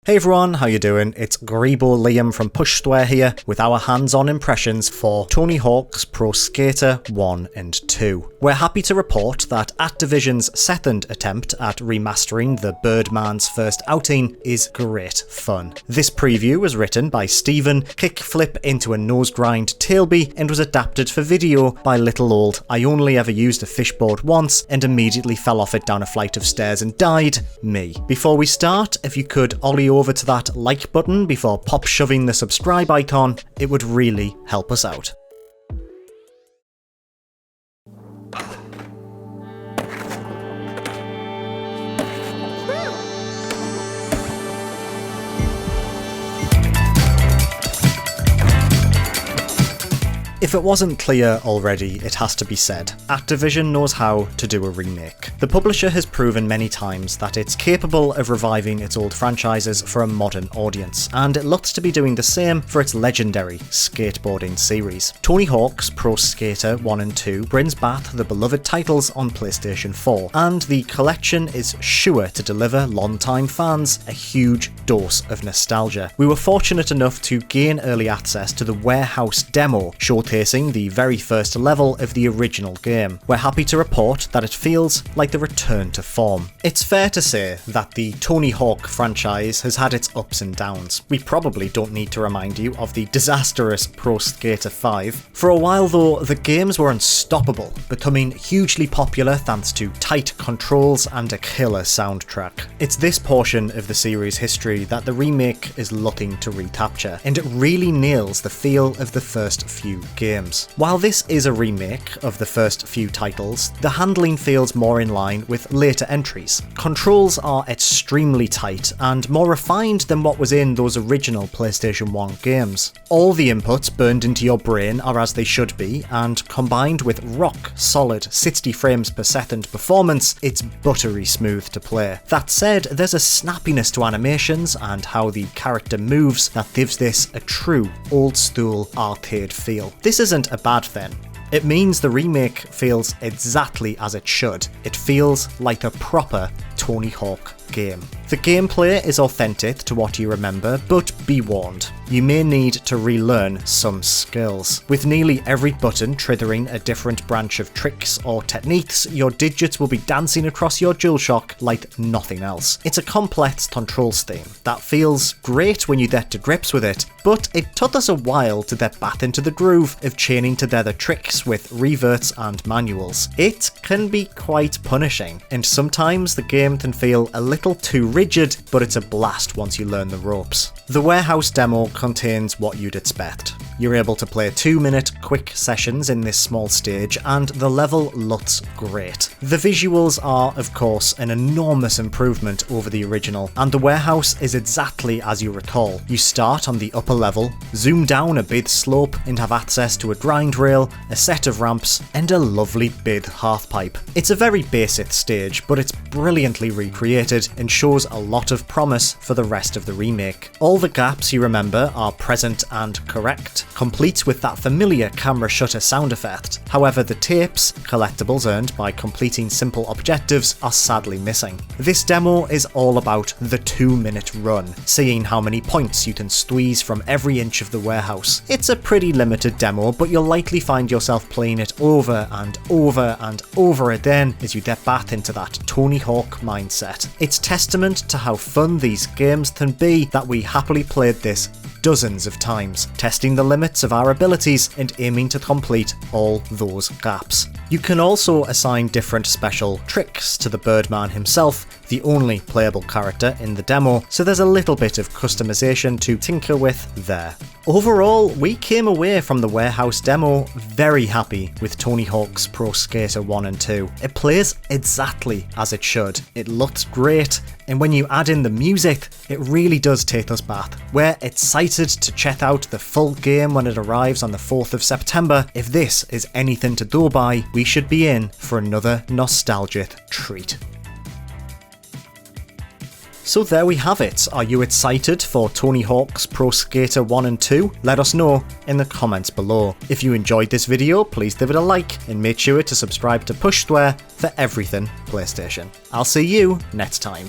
Hey everyone, how you doing? It's Grebo Liam from Pushsquare here with our hands-on impressions for Tony Hawk's Pro Skater 1 and 2. We're happy to report that Activision's second attempt at remastering the Birdman's first outing is great fun. This preview was written by Steven, kickflip into a nose-grind tailby, and was adapted for video by little old I only ever used a fishboard once and immediately fell off it down a flight of stairs and died, me. Before we start, if you could ollie over to that like button before pop shoving the subscribe icon, it would really help us out. If it wasn't clear already, it has to be said. Activision knows how to do a remake. The publisher has proven many times that it's capable of reviving its old franchises for a modern audience, and it looks to be doing the same for its legendary skateboarding series. Tony Hawk's Pro Skater 1 and 2 brings back the beloved titles on PlayStation 4, and the collection is sure to deliver long-time fans a huge dose of nostalgia. We were fortunate enough to gain early access to the warehouse demo, showcasing the very first level of the original game. We're happy to report that it feels like the return to form. It's fair to say that the Tony Hawk franchise has had its ups and downs. We probably don't need to remind you of the disastrous Pro Skater 5. For a while though, the games were unstoppable, becoming hugely popular thanks to tight controls and a killer soundtrack. It's this portion of the series' history that the remake is looking to recapture, and it really nails the feel of the first few games. While this is a remake of the first few titles, the handling feels more in line with later entries. Controls are extremely tight and more refined than what was in those original PlayStation 1 games. All the inputs burned into your brain are as they should be, and combined with rock solid 60 frames per second performance, it's buttery smooth to play. That said, there's a snappiness to animations and how the character moves that gives this a true old school arcade feel. This isn't a bad thing. It means the remake feels exactly as it should. It feels like a proper Tony Hawk game. The gameplay is authentic to what you remember, but be warned, you may need to relearn some skills. With nearly every button triggering a different branch of tricks or techniques, your digits will be dancing across your DualShock like nothing else. It's a complex control scheme that feels great when you get to grips with it, but it took us a while to get back into the groove of chaining together tricks with reverts and manuals. It can be quite punishing, and sometimes the game can feel a little too rigid, but it's a blast once you learn the ropes. The warehouse demo contains what you'd expect. You're able to play 2-minute quick sessions in this small stage, and the level looks great. The visuals are, of course, an enormous improvement over the original, and the warehouse is exactly as you recall. You start on the upper level, zoom down a big slope, and have access to a grind rail, a set of ramps, and a lovely big halfpipe. It's a very basic stage, but it's brilliantly recreated and shows a lot of promise for the rest of the remake. All the gaps you remember are present and correct, complete with that familiar camera shutter sound effect. However, the tapes, collectibles earned by completing simple objectives, are sadly missing. This demo is all about the 2-minute run, seeing how many points you can squeeze from every inch of the warehouse. It's a pretty limited demo, but you'll likely find yourself playing it over and over and over again as you get back into that Tony Hawk mindset. It's testament to how fun these games can be that we happily played this dozens of times, testing the limits of our abilities and aiming to complete all those gaps. You can also assign different special tricks to the Birdman himself, the only playable character in the demo, so there's a little bit of customization to tinker with there. Overall, we came away from the warehouse demo very happy with Tony Hawk's Pro Skater 1 and 2. It plays exactly as it should, it looks great, and when you add in the music, it really does take us back. We're excited to check out the full game when it arrives on the 4th of September. If this is anything to go by, we should be in for another nostalgic treat. So there we have it. Are you excited for Tony Hawk's Pro Skater 1 and 2? Let us know in the comments below. If you enjoyed this video, please give it a like and make sure to subscribe to Pushsquare for everything PlayStation. I'll see you next time.